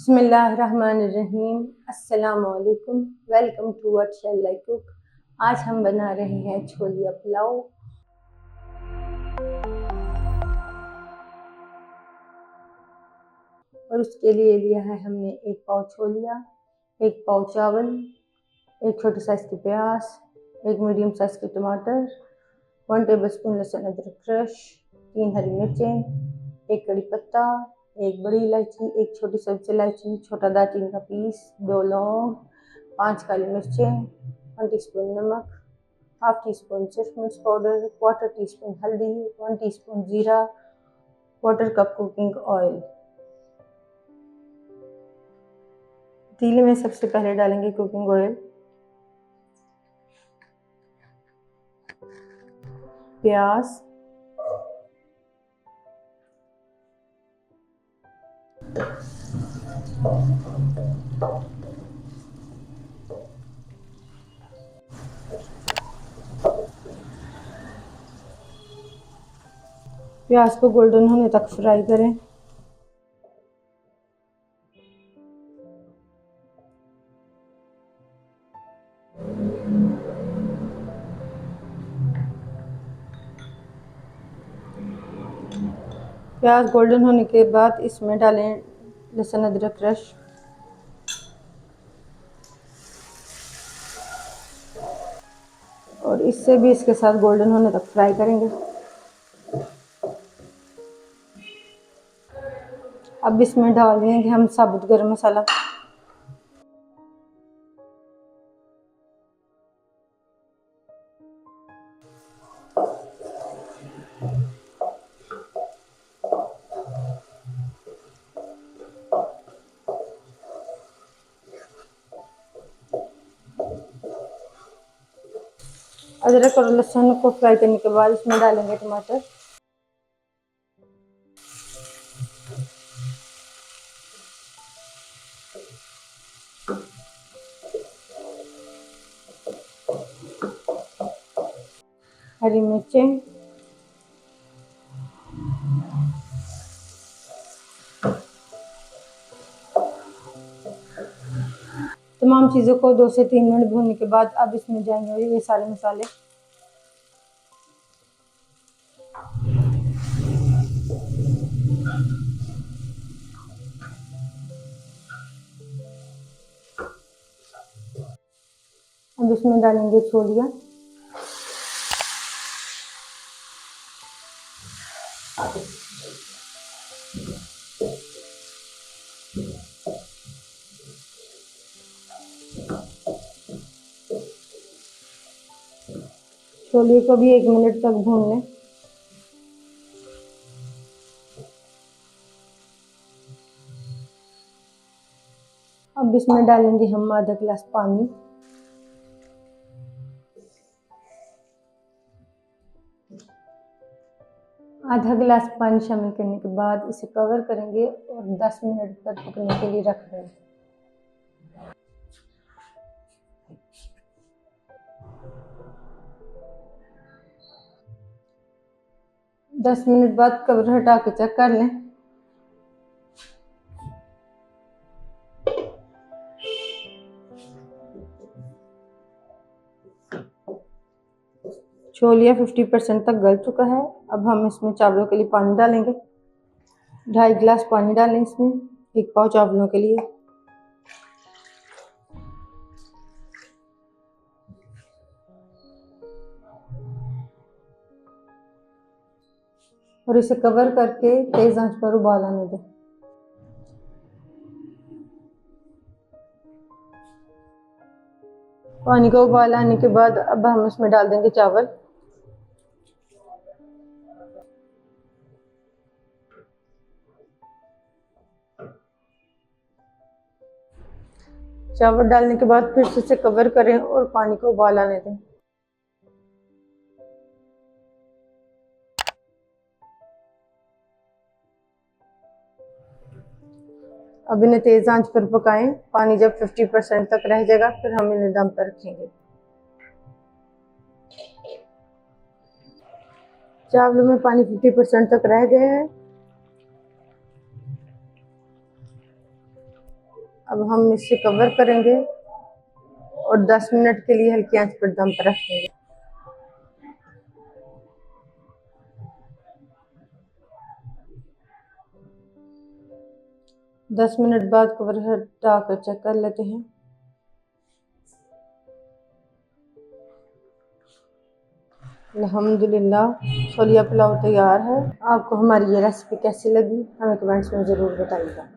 बिस्मिल्लाहिर्रहमानिर्रहीम। अस्सलामुअलैकुम। Welcome to what shall I cook. आज हम बना रहे हैं छोलिया पुलाव। और उसके लिए लिया है हमने एक पाव छोलिया, एक पाव चावल, एक छोटे साइज की प्याज, एक मीडियम साइज के टमाटर, 1 टेबलस्पून लहसुन अदरक क्रश, 3 हरी मिर्चें, एक कड़ी पत्ता, एक बड़ी इलायची, एक छोटी सब्जी इलायची, छोटा दालचीनी का पीस, 2 लौंग, 5 काली मिर्चें, 1 टीस्पून नमक, हाफ टी स्पून सिर्फ मिर्च पाउडर, 1/4 टीस्पून हल्दी, 1 टीस्पून जीरा, 1/4 कप कुकिंग ऑयल। पतीले में सबसे पहले डालेंगे कुकिंग ऑयल, प्याज, प्याज को गोल्डन होने तक फ्राई करें। प्याज गोल्डन होने के बाद इसमें डालें लहसुन अदरक क्रश, और इससे भी इसके साथ गोल्डन होने तक फ्राई करेंगे। अब इसमें डाल देंगे हम साबुत गरम मसाला, अदरक और लहसुन को फ्राई करने के बाद इसमें डालेंगे टमाटर, हरी मिर्चें, तमाम चीज़ों को 2 से 3 मिनट भूनने के बाद अब इसमें जाएंगे ये सारे मसाले। अब इसमें डालेंगे छोलिया, छोलिए को भी 1 मिनट तक भून लें। अब इसमें डालेंगे हम आधा गिलास पानी, आधा गिलास पानी शामिल करने के बाद इसे कवर करेंगे और 10 मिनट तक पकने के लिए रख दें। 10 मिनट बाद कवर हटा के चेक कर लें। छोलिया 50% तक गल चुका है। अब हम इसमें चावलों के लिए पानी डालेंगे। 2.5 गिलास पानी डालें इसमें 1 पाव चावलों के लिए। और इसे कवर करके तेज आंच पर उबाल आने दें। पानी को उबाल आने के बाद अब हम इसमें डाल देंगे चावल। चावल डालने के बाद फिर से इसे कवर करें और पानी को उबाल आने दें। अब इन्हें तेज आंच पर पकाएं। पानी जब 50% तक रह जाएगा फिर हम इन्हें दम पर रखेंगे। चावलों में पानी 50% तक रह गए हैं। अब हम इसे कवर करेंगे और 10 मिनट के लिए हल्की आंच पर दम पर रख देंगे। 10 मिनट बाद कवर हटा कर चेक कर लेते हैं। अल्हम्दुलिल्लाह छोलिया पुलाव तैयार है। आपको हमारी ये रेसिपी कैसी लगी हमें कमेंट्स में ज़रूर बताइएगा।